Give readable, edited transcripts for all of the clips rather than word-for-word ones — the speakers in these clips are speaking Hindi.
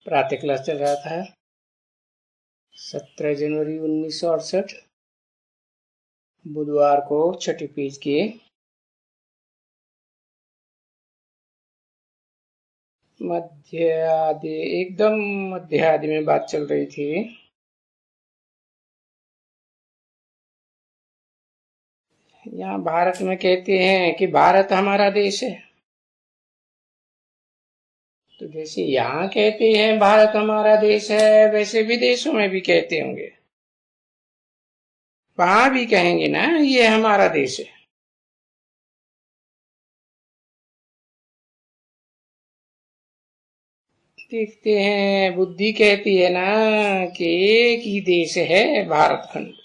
प्रातः क्लास चल रहा था 17 जनवरी 1968 बुधवार को छठी पेज के मध्य आधे एकदम मध्य आधे में बात चल रही थी। यहाँ भारत में कहते हैं कि भारत हमारा देश है, तो जैसे यहाँ कहते हैं भारत हमारा देश है, वैसे विदेशों में भी कहते होंगे, वहां भी कहेंगे ना ये हमारा देश है। देखते हैं, बुद्धि कहती है ना कि एक ही देश है भारत खंड।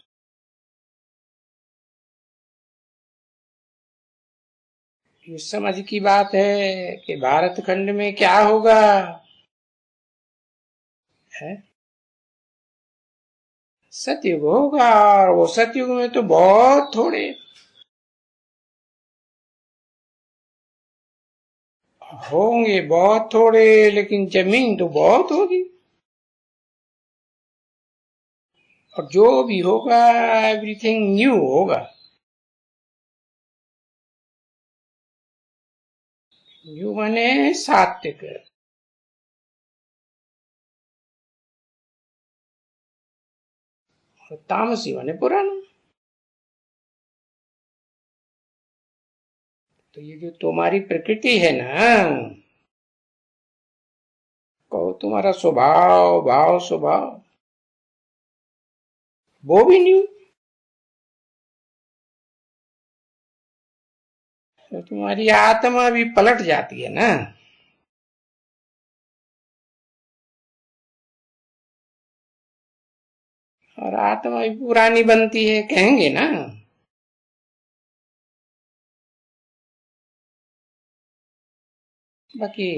ये समझ की बात है कि भारत खंड में क्या होगा है? सतयुग होगा, और वो सतयुग में तो बहुत थोड़े होंगे, बहुत थोड़े, लेकिन जमीन तो बहुत होगी। और जो भी होगा एवरीथिंग न्यू होगा। न्यू माने सात्विक, और तामसी माने पुराना। तो ये जो तुम्हारी प्रकृति है ना, कहो तुम्हारा स्वभाव भाव स्वभाव, वो भी न्यू। तो तुम्हारी आत्मा भी पलट जाती है ना। और आत्मा भी पुरानी बनती है, कहेंगे ना। बाकी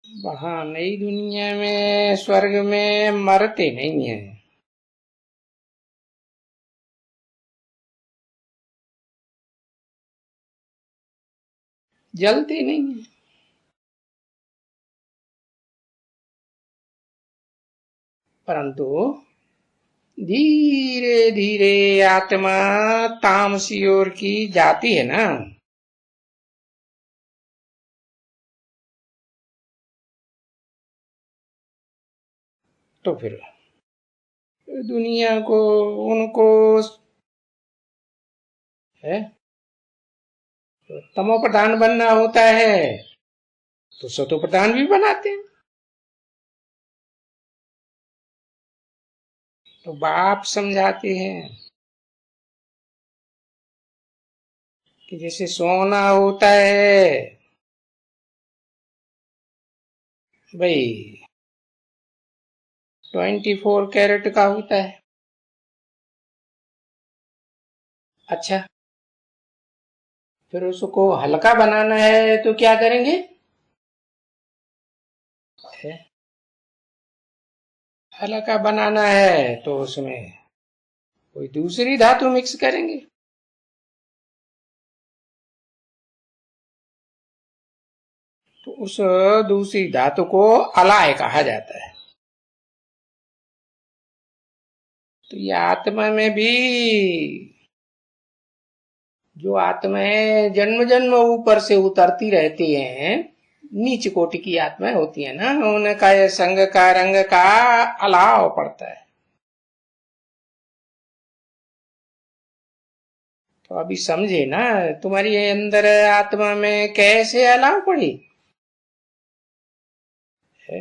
वहां नई दुनिया में स्वर्ग में मरते नहीं है। जलते नहीं है, परंतु धीरे धीरे आत्मा तामसी ओर की जाती है ना। तो फिर दुनिया को उनको है तमो प्रधान बनना होता है, तो सतो प्रधान भी बनाते हैं। तो बाप समझाते हैं कि जैसे सोना होता है भाई 24 कैरेट का होता है। अच्छा, फिर उसको हल्का बनाना है तो क्या करेंगे है? हल्का बनाना है तो उसमें कोई दूसरी धातु मिक्स करेंगे। तो उस दूसरी धातु को अलाय कहा जाता है। तो ये आत्मा में भी जो आत्माएं जन्म जन्म ऊपर से उतरती रहती हैं, नीच कोटि की आत्माएं होती है ना, उनका ये संग का रंग का अलाव पड़ता है। तो अभी समझे ना तुम्हारी अंदर आत्मा में कैसे अलाव पड़ी है?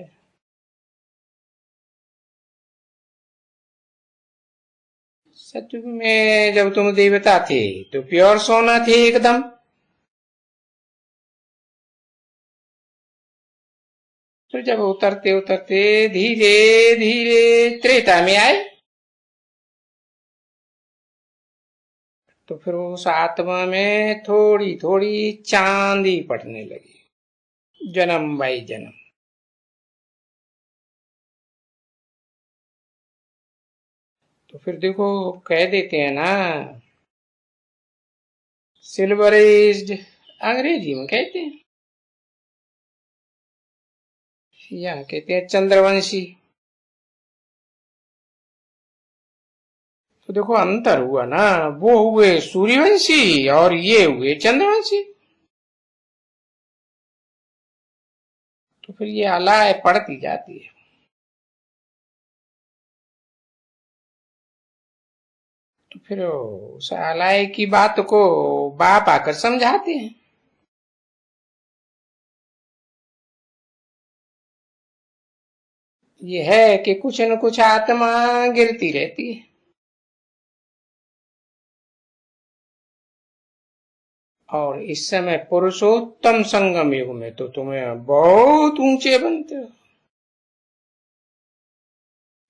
सत्युग में जब तुम देवता थे तो प्योर सोना थे एकदम। तो जब उतरते उतरते धीरे धीरे त्रेता में आए, तो फिर उस आत्मा में थोड़ी थोड़ी चांदी पड़ने लगी, जन्म बाई जन्म। तो फिर देखो, कह देते हैं ना सिल्वर एज्ड, अंग्रेजी में कहते हैं। यहाँ कहते हैं चंद्रवंशी। तो देखो अंतर हुआ ना, वो हुए सूर्यवंशी और ये हुए चंद्रवंशी। तो फिर ये अलाय पड़ती जाती है। तो फिर उस अलाय की बात को बाप आकर समझाते हैं। ये है कि कुछ न कुछ आत्मा गिरती रहती है, और इस समय पुरुषोत्तम संगम युग में तो तुम्हें बहुत ऊंचे बनते हो,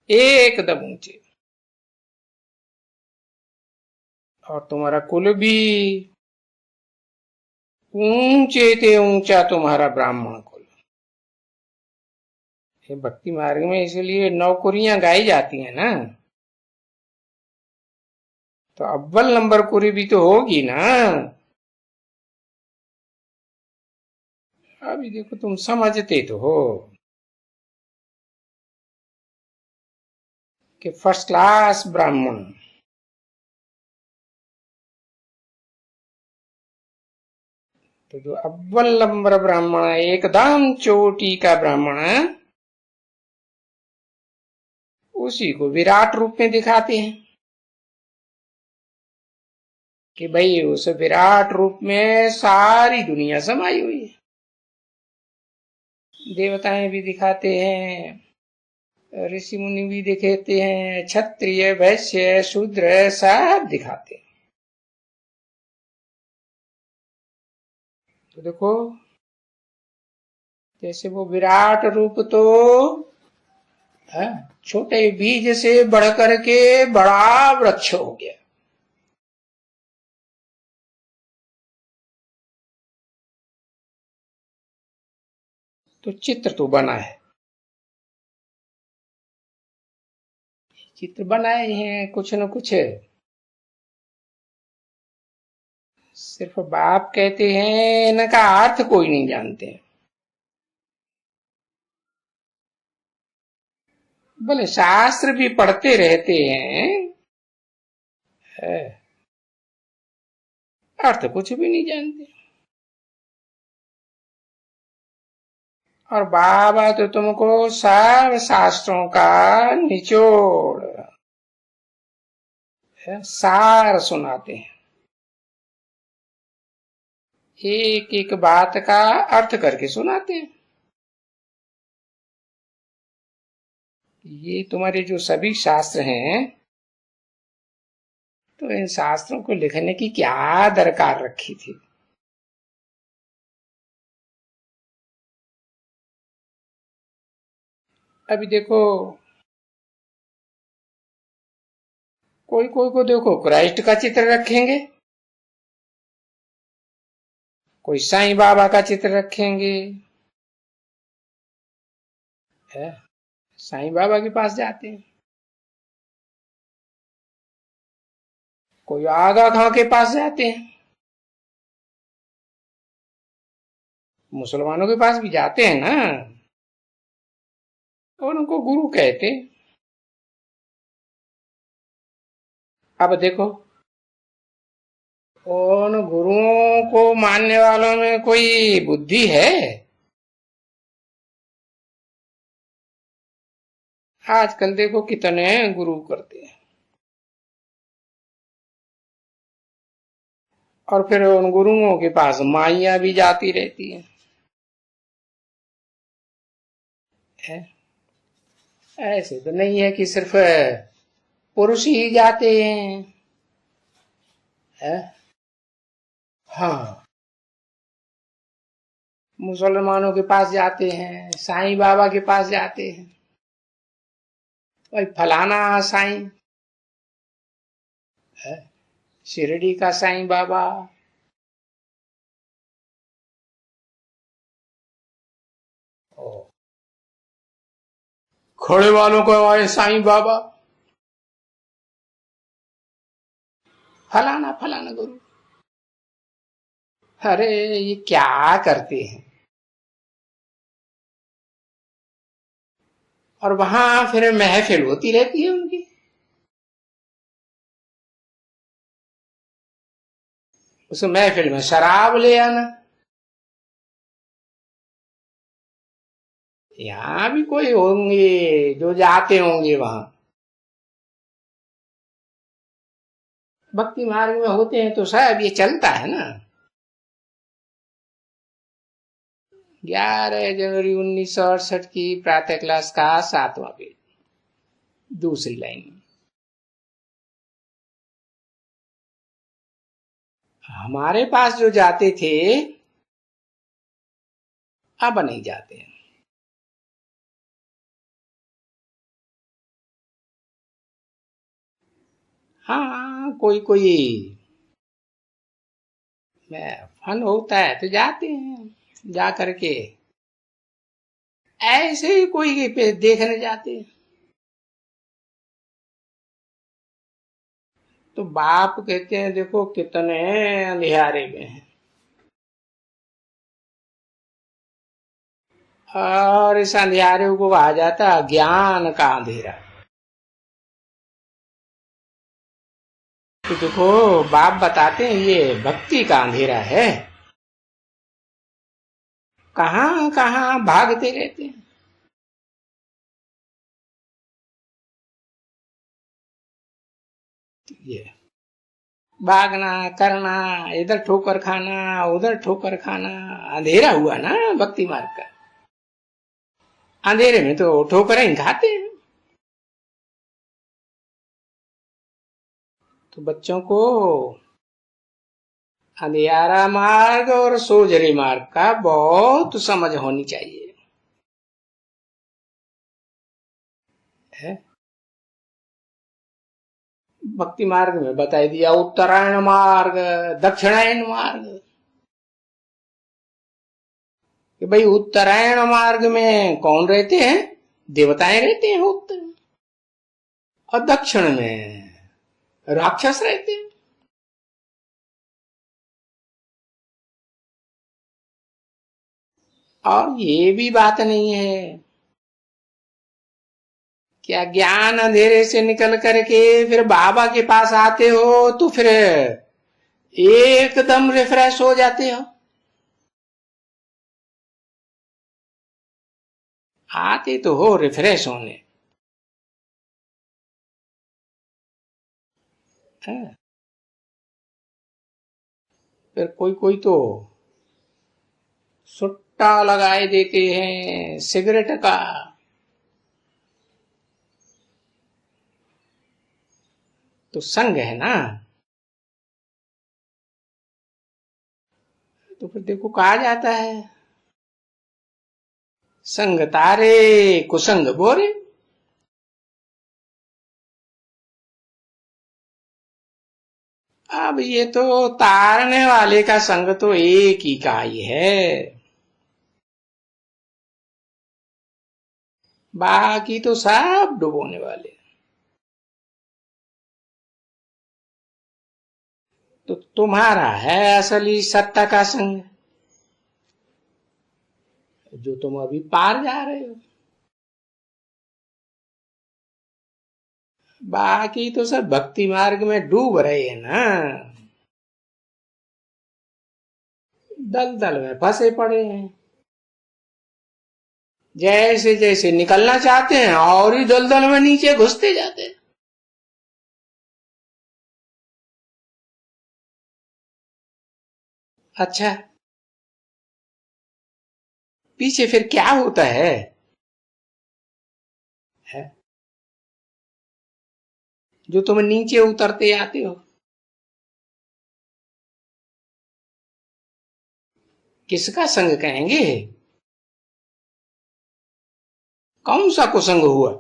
एकदम ऊंचे। और तुम्हारा कुल भी ऊंचे थे, ऊंचा तुम्हारा ब्राह्मण कुल। ये भक्ति मार्ग में इसलिए नौकुरियां गाई जाती हैं ना, तो अव्वल नंबर कुरी भी तो होगी ना। अभी देखो तुम समझते तो हो कि फर्स्ट क्लास ब्राह्मण, तो जो अव्वल नंबर ब्राह्मण है, एकदम चोटी का ब्राह्मण है, उसी को विराट रूप में दिखाते हैं कि भाई उस विराट रूप में सारी दुनिया समाई हुई है। देवताएं भी दिखाते हैं, ऋषि मुनि भी दिखाते हैं, क्षत्रिय वैश्य शूद्र सब दिखाते हैं। तो देखो जैसे वो विराट रूप तो छोटे बीज से बढ़ करके बड़ा वृक्ष हो गया। तो चित्र तो बना है, चित्र बनाए हैं कुछ न कुछ, सिर्फ बाप कहते हैं, इनका अर्थ कोई नहीं जानते। बोले शास्त्र भी पढ़ते रहते हैं, अर्थ कुछ भी नहीं जानते। और बाबा तो तुमको सब शास्त्रों का निचोड़ सार सुनाते हैं, एक एक बात का अर्थ करके सुनाते हैं। ये तुम्हारे जो सभी शास्त्र हैं, तो इन शास्त्रों को लिखने की क्या दरकार रखी थी। अभी देखो कोई कोई को देखो क्राइस्ट का चित्र रखेंगे, कोई साईं बाबा का चित्र रखेंगे, है साईं बाबा के पास जाते हैं। कोई आगा खां के पास जाते हैं, मुसलमानों के पास भी जाते हैं ना, और उनको गुरु कहते। अब देखो उन गुरुओं को मानने वालों में कोई बुद्धि है? आजकल देखो कितने गुरु करते हैं, और फिर उन गुरुओं के पास माइयां भी जाती रहती हैं। है? ऐसे तो नहीं है कि सिर्फ पुरुष ही जाते हैं, है? हाँ, मुसलमानों के पास जाते हैं, साईं बाबा के पास जाते हैं, भाई फलाना साईं है, शिरडी का साईं बाबा, खड़े वालों को आए साईं बाबा, फलाना फलाना गुरु। अरे ये क्या करते हैं? और वहां फिर महफिल होती रहती है उनकी। उस महफिल में शराब ले आना। यहाँ भी कोई होंगे जो जाते होंगे वहां, भक्ति मार्ग में होते हैं, तो शायद ये चलता है ना। 11 जनवरी 1968 की प्रातः क्लास का 7वां पेज, दूसरी लाइन में। हमारे पास जो जाते थे अब नहीं जाते हैं। हाँ, कोई कोई फन होता है तो जाते हैं, जा करके ऐसे ही कोई पे देखने जाते हैं। तो बाप कहते हैं देखो कितने अंधियारे में हैं, और इस अंधियारे को कहा जाता है ज्ञान का अंधेरा। तो देखो बाप बताते हैं ये भक्ति का अंधेरा है। कहां कहां भागते रहते हैं। ये भागना करना, इधर ठोकर खाना उधर ठोकर खाना, अंधेरा हुआ ना भक्ति मार्ग का। अंधेरे में तो ठोकर ही खाते हैं। तो बच्चों को अंधियारा मार्ग और सोजरे मार्ग का बहुत समझ होनी चाहिए है। भक्ति मार्ग में बता दिया उत्तरायण मार्ग, दक्षिणायन मार्ग, कि भाई उत्तरायण मार्ग में कौन रहते हैं, देवताएं रहते हैं उत्तर, और दक्षिण में राक्षस रहते हैं। और ये भी बात नहीं है क्या ज्ञान अंधेरे से निकल करके फिर बाबा के पास आते हो तो फिर एकदम रिफ्रेश हो जाते हो। आते तो हो रिफ्रेश होने, फिर कोई कोई तो सुट्टा लगाए देते हैं सिगरेट का। तो संग है ना। तो फिर देखो कहा जाता है संग तारे कुसंग बोरे। अब ये तो तारने वाले का संग तो एक ही का ही है, बाकी तो सब डुबोने वाले। तो तुम्हारा है असली सत्ता का संग, जो तुम अभी पार जा रहे हो। बाकी तो सब भक्ति मार्ग में डूब रहे हैं ना, दलदल में फंसे पड़े हैं। जैसे जैसे निकलना चाहते हैं और ही दलदल में नीचे घुसते जाते हैं। अच्छा, पीछे फिर क्या होता है? जो तुम नीचे उतरते आते हो, किसका संग कहेंगे? कौन सा कुसंग हुआ?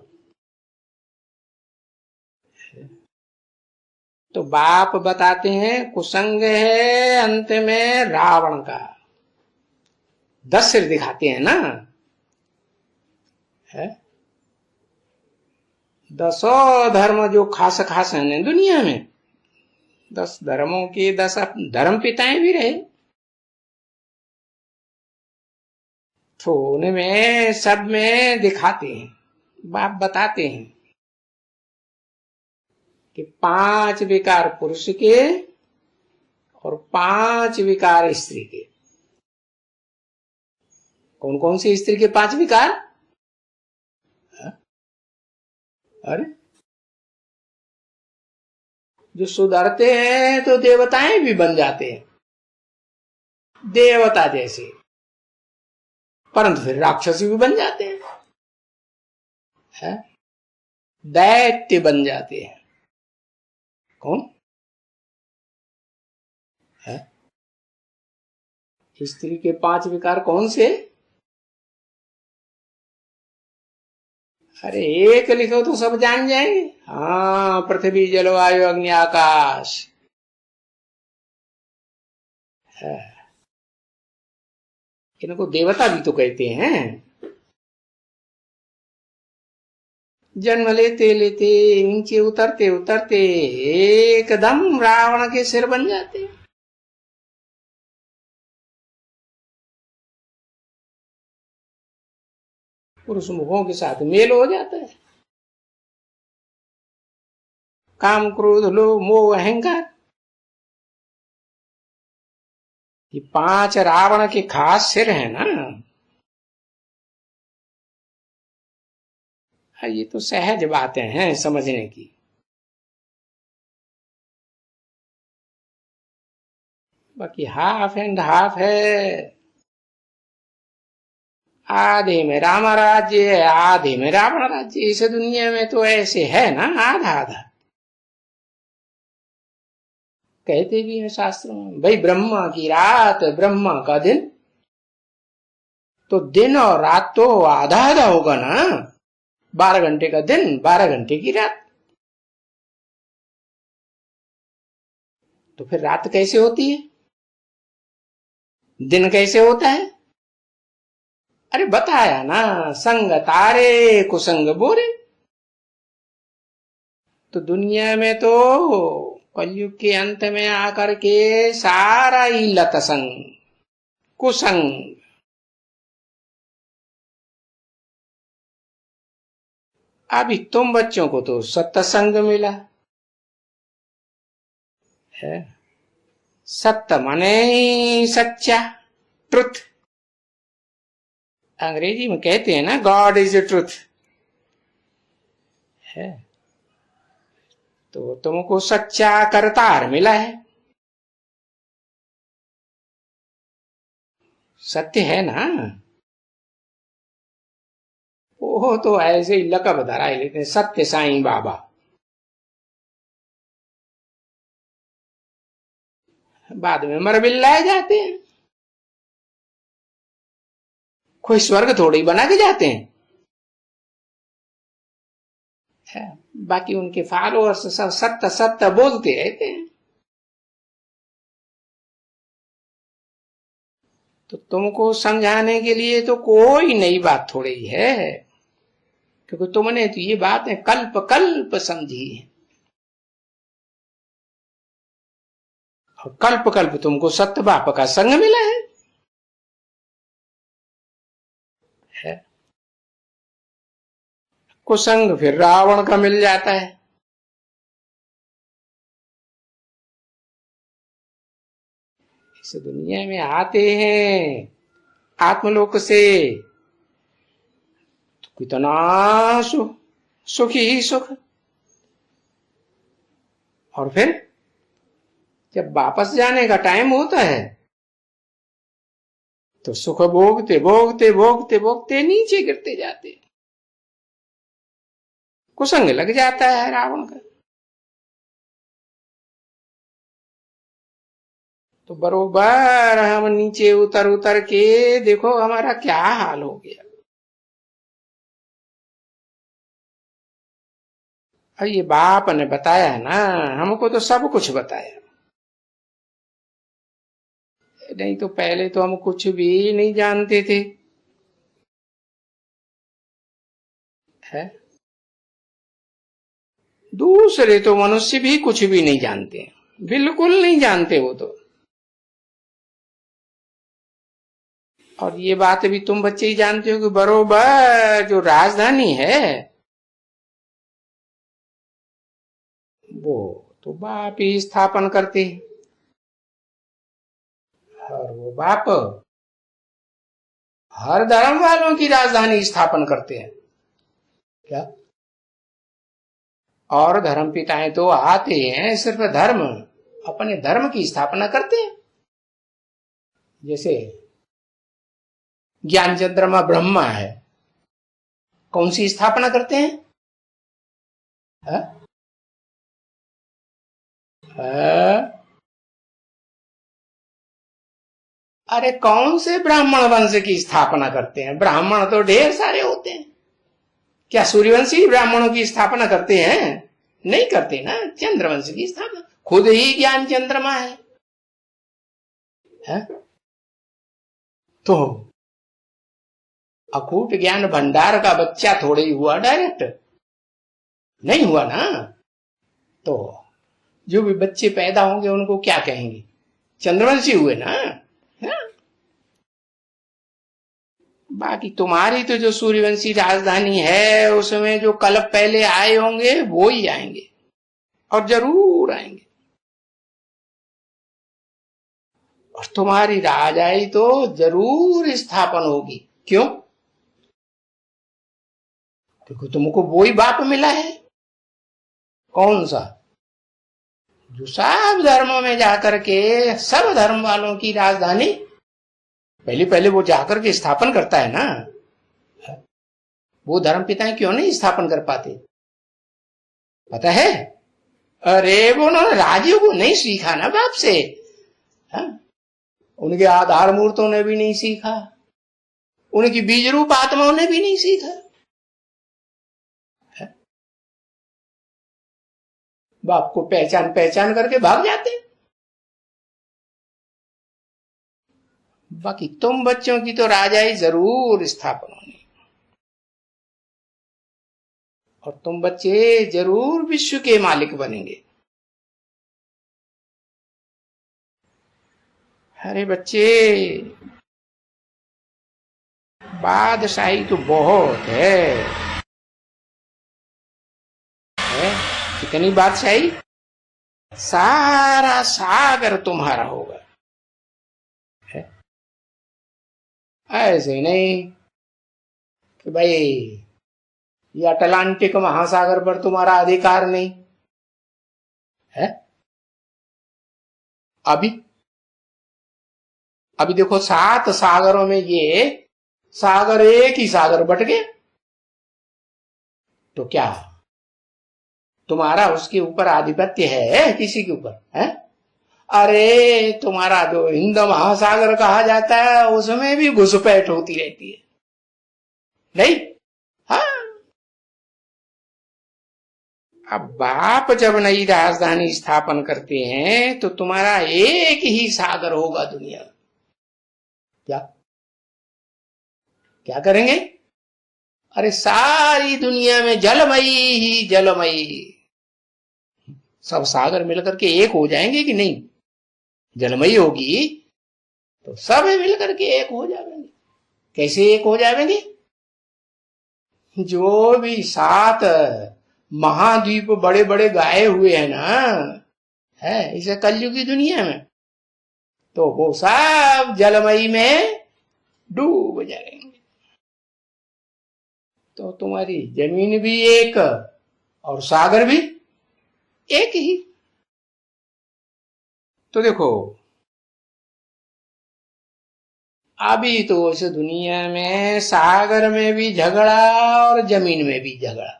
तो बाप बताते हैं कुसंग है अंत में रावण का। 10 सिर दिखाते हैं ना है। 10 धर्म जो खास खास है दुनिया में, 10 धर्मों के 10 धर्म पिताएं भी रहे, तो उनमें सब में दिखाते हैं बाप बताते हैं कि 5 विकार पुरुष के और 5 विकार स्त्री के। कौन कौन सी स्त्री के 5 विकार? अरे जो सुधरते हैं तो देवताएं भी बन जाते हैं, देवता जैसे, परंतु फिर राक्षसी भी बन जाते हैं, दैत्य बन जाते हैं। कौन है? स्त्री के 5 विकार कौन से? अरे एक लिखो तो सब जान जाएंगे। हाँ, पृथ्वी जलवायु अग्नि आकाश है। इनको देवता भी तो कहते हैं। जन्म लेते लेते नीचे उतरते उतरते एकदम रावण के सिर बन जाते। पुरुष मुखों के साथ मेल हो जाता है। काम क्रोध लोभ मोह अहंकार, ये 5 रावण के खास सिर है ना। ये तो सहज बातें हैं समझने की। बाकी हाफ एंड हाफ है। आधे में राम राज्य है, आधे में रावण राज्य। इस दुनिया में तो ऐसे है ना, आधा आधा। कहते भी हैं शास्त्रों में, भाई ब्रह्मा की रात ब्रह्मा का दिन, तो दिन और रात तो आधा आधा होगा ना। 12 घंटे का दिन, 12 घंटे की रात। तो फिर रात कैसे होती है, दिन कैसे होता है? अरे बताया ना, संग तारे कुसंग बोरे। तो दुनिया में तो कलयुग के अंत में आकर के सारा ही लतसंग कुसंग। अभी तुम बच्चों को तो सत्संग मिला है। सत्य माने सच्चा, ट्रुथ। अंग्रेजी में कहते हैं ना, गॉड इज ए ट्रुथ है। तो तुमको सच्चा करतार मिला है। सत्य है ना। वो तो ऐसे ही लकब धरा लेते हैं, सत्य साईं बाबा। बाद में मरबिल्लाए जाते हैं। कोई स्वर्ग थोड़ी बना के जाते हैं है। बाकी उनके फॉलोअर्स सब सत्य सत्य बोलते रहते हैं। तो तुमको समझाने के लिए तो कोई नई बात थोड़ी ही है, क्योंकि तुमने तो ये बातें कल्प कल्प समझी है। और कल्प कल्प तुमको सत्य बाप का संग मिला है। कुसंग फिर रावण का मिल जाता है। इस दुनिया में आते हैं आत्मलोक से तो कितना सुख ही सुख, और फिर जब वापस जाने का टाइम होता है तो सुख भोगते भोगते भोगते भोगते नीचे गिरते जाते। कुसंग लग जाता है रावण का। तो बरोबर हम नीचे उतर उतर के देखो हमारा क्या हाल हो गया। और ये बाप ने बताया है ना, हमको तो सब कुछ बताया। नहीं तो पहले तो हम कुछ भी नहीं जानते थे है। दूसरे तो मनुष्य भी कुछ भी नहीं जानते, बिल्कुल नहीं जानते वो तो। और ये बात भी तुम बच्चे ही जानते हो कि बरोबर जो राजधानी है वो तो बाप ही स्थापन करते हैं, और वो बाप हर धर्म वालों की राजधानी स्थापन करते हैं क्या? और धर्म पिताएं तो आते हैं, सिर्फ धर्म, अपने धर्म की स्थापना करते हैं। जैसे ज्ञान चंद्रमा ब्रह्मा है, कौन सी स्थापना करते हैं? है? है? अरे कौन से ब्राह्मण वंश की स्थापना करते हैं? ब्राह्मण तो ढेर सारे होते हैं। क्या सूर्यवंशी ब्राह्मणों की स्थापना करते हैं? नहीं करते ना। चंद्रवंश की स्थापना, खुद ही ज्ञान चंद्रमा है? तो अकूट ज्ञान भंडार का बच्चा थोड़े ही हुआ डायरेक्ट, नहीं हुआ ना। तो जो भी बच्चे पैदा होंगे उनको क्या कहेंगे? चंद्रवंशी हुए ना। है? बाकी तुम्हारी तो जो सूर्यवंशी राजधानी है, उसमें जो कल्प पहले आए होंगे वो ही आएंगे, और जरूर आएंगे। और तुम्हारी राजाई तो जरूर स्थापन होगी। क्यों? क्योंकि तुमको वो ही बाप मिला है। कौन सा? जो सब धर्मों में जाकर के सब धर्म वालों की राजधानी पहले पहले वो जाकर के स्थापन करता है ना। वो धर्म पिताएं क्यों नहीं स्थापन कर पाते? पता है? अरे वो उन्होंने राजियों को नहीं सीखा ना बाप से। हा? उनके आधार मूर्तों ने भी नहीं सीखा, उनकी बीज रूप आत्माओं ने भी नहीं सीखा। बाप को पहचान पहचान करके भाग जाते। बाकी तुम बच्चों की तो राजाई जरूर स्थापन होनी, और तुम बच्चे जरूर विश्व के मालिक बनेंगे। अरे बच्चे, बादशाही तो बहुत है? कितनी बादशाही? सारा सागर तुम्हारा होगा। है? ऐसे नहीं कि भाई ये अटलांटिक महासागर पर तुम्हारा अधिकार नहीं है। अभी अभी देखो, 7 सागरों में ये सागर एक ही सागर बट गए, तो क्या तुम्हारा उसके ऊपर आधिपत्य है किसी के ऊपर? है? अरे तुम्हारा जो हिंद महासागर कहा जाता है उसमें भी घुसपैठ होती रहती है, नहीं? हाँ। अब बाप जब नई राजधानी स्थापन करते हैं तो तुम्हारा एक ही सागर होगा दुनिया में। क्या क्या करेंगे? अरे सारी दुनिया में जलमयी ही जलमयी, सब सागर मिलकर के एक हो जाएंगे कि नहीं? जलमयी होगी तो सब मिलकर के एक हो जाएंगे। कैसे एक हो जाएंगे? जो भी 7 महाद्वीप बड़े बड़े गाए हुए हैं ना, है इसे कलयुग की दुनिया में, तो वो सब जलमयी में डूब जाएंगे। तो तुम्हारी जमीन भी एक और सागर भी एक ही। तो देखो, अभी तो इस दुनिया में सागर में भी झगड़ा और जमीन में भी झगड़ा।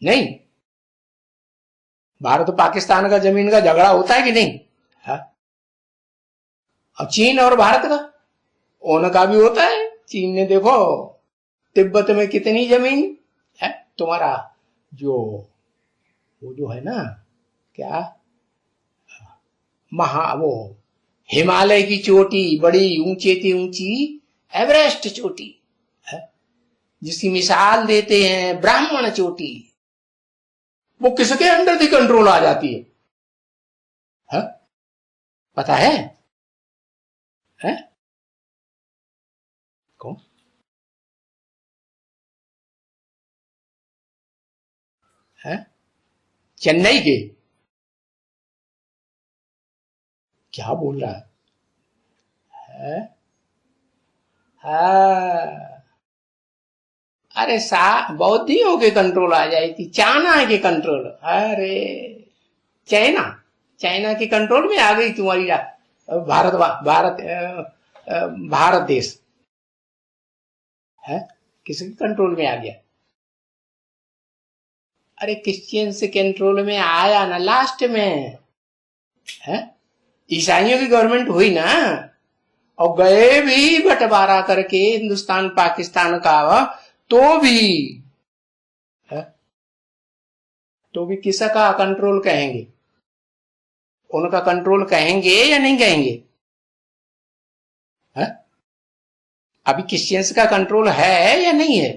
नहीं, भारत और पाकिस्तान का जमीन का झगड़ा होता है कि नहीं? है? अब चीन और भारत का, उनका भी होता है। चीन ने देखो तिब्बत में कितनी जमीन है। तुम्हारा जो वो जो है ना, क्या वो हिमालय की चोटी, बड़ी ऊंची थी ऊंची एवरेस्ट चोटी है, जिसकी मिसाल देते हैं ब्राह्मण चोटी, वो किसके अंडर थी कंट्रोल आ जाती है? पता है? है? कौन? है? चेन्नई के? क्या बोल रहा है? हाँ, अरे बौद्धियों के कंट्रोल आ जाई थी, चाइना के कंट्रोल। अरे चाइना, चाइना के कंट्रोल में आ गई तुम्हारी भारत भारत भारत देश है, किसके कंट्रोल में आ गया? अरे क्रिश्चियंस के कंट्रोल में आया ना लास्ट में, है? ईसाइयों की गवर्नमेंट हुई ना, और गए भी बंटवारा करके हिंदुस्तान पाकिस्तान का, तो भी है? तो भी किसका कंट्रोल कहेंगे? उनका कंट्रोल कहेंगे या नहीं कहेंगे? है? अभी क्रिश्चियंस का कंट्रोल है या नहीं है?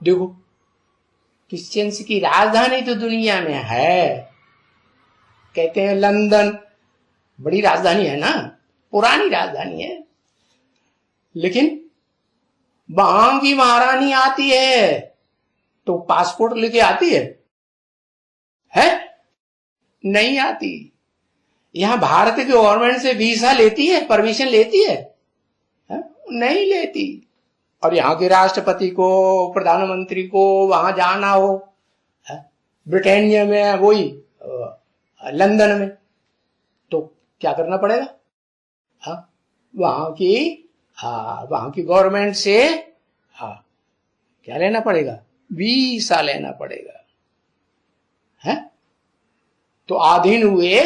देखो, क्रिश्चियंस की राजधानी तो दुनिया में है, कहते हैं लंदन, बड़ी राजधानी है ना, पुरानी राजधानी है, लेकिन वहां की महारानी आती है तो पासपोर्ट लेके आती है? नहीं आती। यहां भारत की गवर्नमेंट से वीजा लेती है, परमिशन लेती है? नहीं लेती। और यहाँ के राष्ट्रपति को, प्रधानमंत्री को वहां जाना हो, ब्रिटेनिया में, वही लंदन में, तो क्या करना पड़ेगा? वहां की गवर्नमेंट से क्या लेना पड़ेगा? वीसा लेना पड़ेगा। है? तो आधीन हुए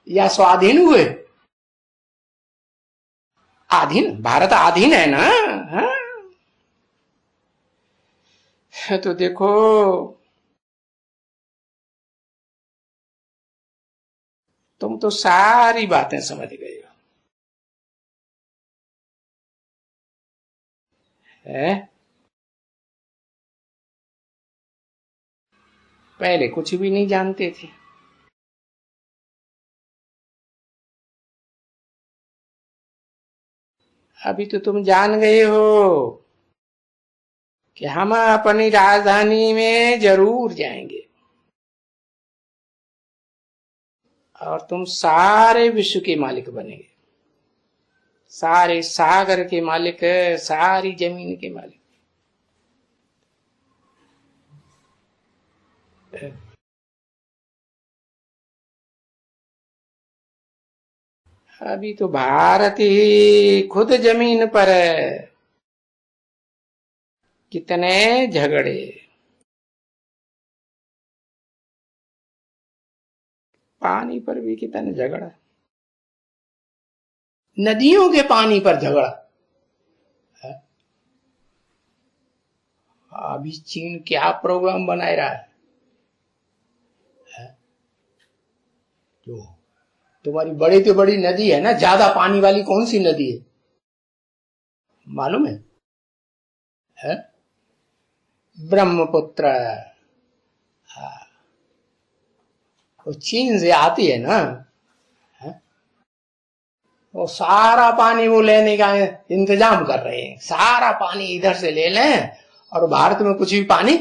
या स्वाधीन हुए? आधीन, भारत आधीन है ना। तो देखो, तुम तो सारी बातें समझ गए हो। पहले कुछ भी नहीं जानते थे। अभी तो तुम जान गए हो कि हम अपनी राजधानी में जरूर जाएंगे, और तुम सारे विश्व के मालिक बनेंगे, सारे सागर के मालिक, सारी जमीन के मालिक। अभी तो भारत ही खुद जमीन पर है। कितने झगड़े, पानी पर भी कितने झगड़ा, नदियों के पानी पर झगड़ा। अभी चीन क्या प्रोग्राम बना रहा है? जो तुम्हारी बड़ी तो बड़ी नदी है ना, ज्यादा पानी वाली कौन सी नदी है मालूम है? ब्रह्मपुत्र। वो चीन से आती है ना, वो सारा पानी वो लेने का इंतजाम कर रहे हैं, सारा पानी इधर से ले लें और भारत में कुछ भी पानी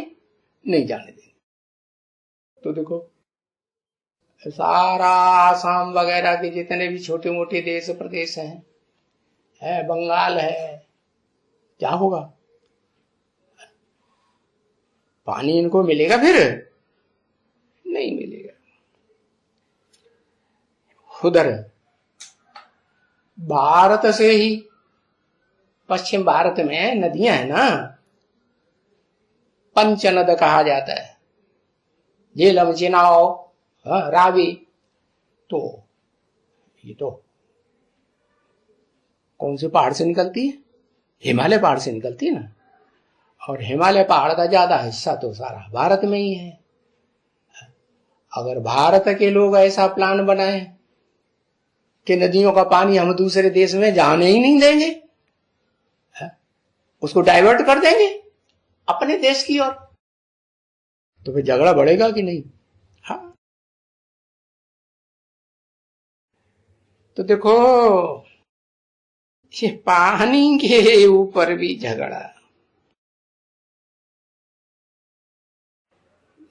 नहीं जाने देंगे। तो देखो, सारा आसाम वगैरह के जितने भी छोटे मोटे देश प्रदेश हैं, बंगाल है, क्या होगा? पानी इनको मिलेगा? फिर नहीं मिलेगा। उधर भारत से ही, पश्चिम भारत में नदियां है ना, पंचनद कहा जाता है, झेलम, चिनाव, रावी। तो ये तो कौन से पहाड़ से निकलती है? हिमालय पहाड़ से निकलती है ना, और हिमालय पहाड़ का ज्यादा हिस्सा तो सारा भारत में ही है। अगर भारत के लोग ऐसा प्लान बनाए कि नदियों का पानी हम दूसरे देश में जाने ही नहीं देंगे, उसको डाइवर्ट कर देंगे अपने देश की ओर, तो फिर झगड़ा बढ़ेगा कि नहीं? हाँ, तो देखो, ये पानी के ऊपर भी झगड़ा।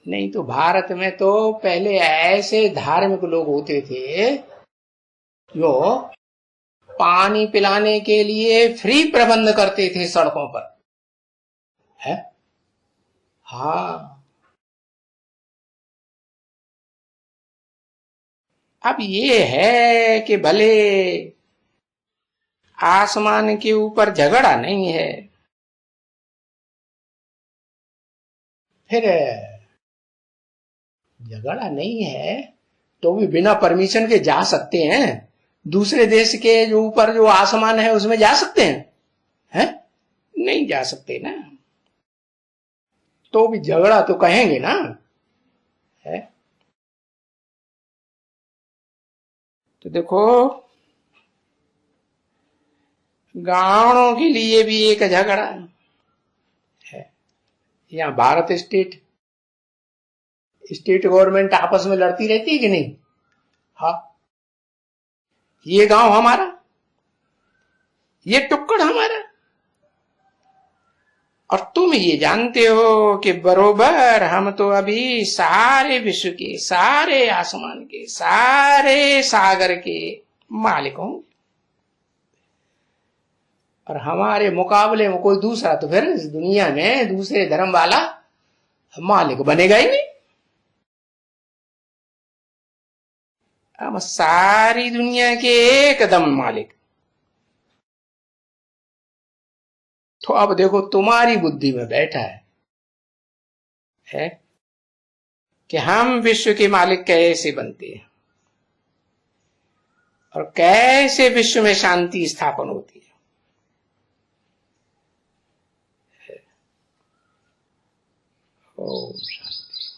नहीं तो भारत में तो पहले ऐसे धार्मिक लोग होते थे जो पानी पिलाने के लिए फ्री प्रबंध करते थे सड़कों पर, है। हाँ, अब ये है कि भले आसमान के ऊपर झगड़ा नहीं है, फिर झगड़ा नहीं है तो भी बिना परमिशन के जा सकते हैं। दूसरे देश के जो ऊपर जो आसमान है उसमें जा सकते हैं? नहीं जा सकते ना, तो भी झगड़ा तो कहेंगे ना, है। तो देखो, गाँवों के लिए भी एक झगड़ा है। यहाँ भारत स्टेट गवर्नमेंट आपस में लड़ती रहती है कि नहीं? हाँ, ये गांव हमारा, ये टुक्कड़ हमारा, और तुम ये जानते हो कि बरोबर हम तो अभी सारे विश्व के, सारे आसमान के, सारे सागर के मालिक होंगे, और हमारे मुकाबले में कोई दूसरा तो फिर इस दुनिया में दूसरे धर्म वाला मालिक बनेगा ही नहीं। हम सारी दुनिया के एकदम मालिक। तो अब देखो तुम्हारी बुद्धि में बैठा है कि हम विश्व के मालिक कैसे बनते हैं और कैसे विश्व में शांति स्थापन होती है। ओम शांति।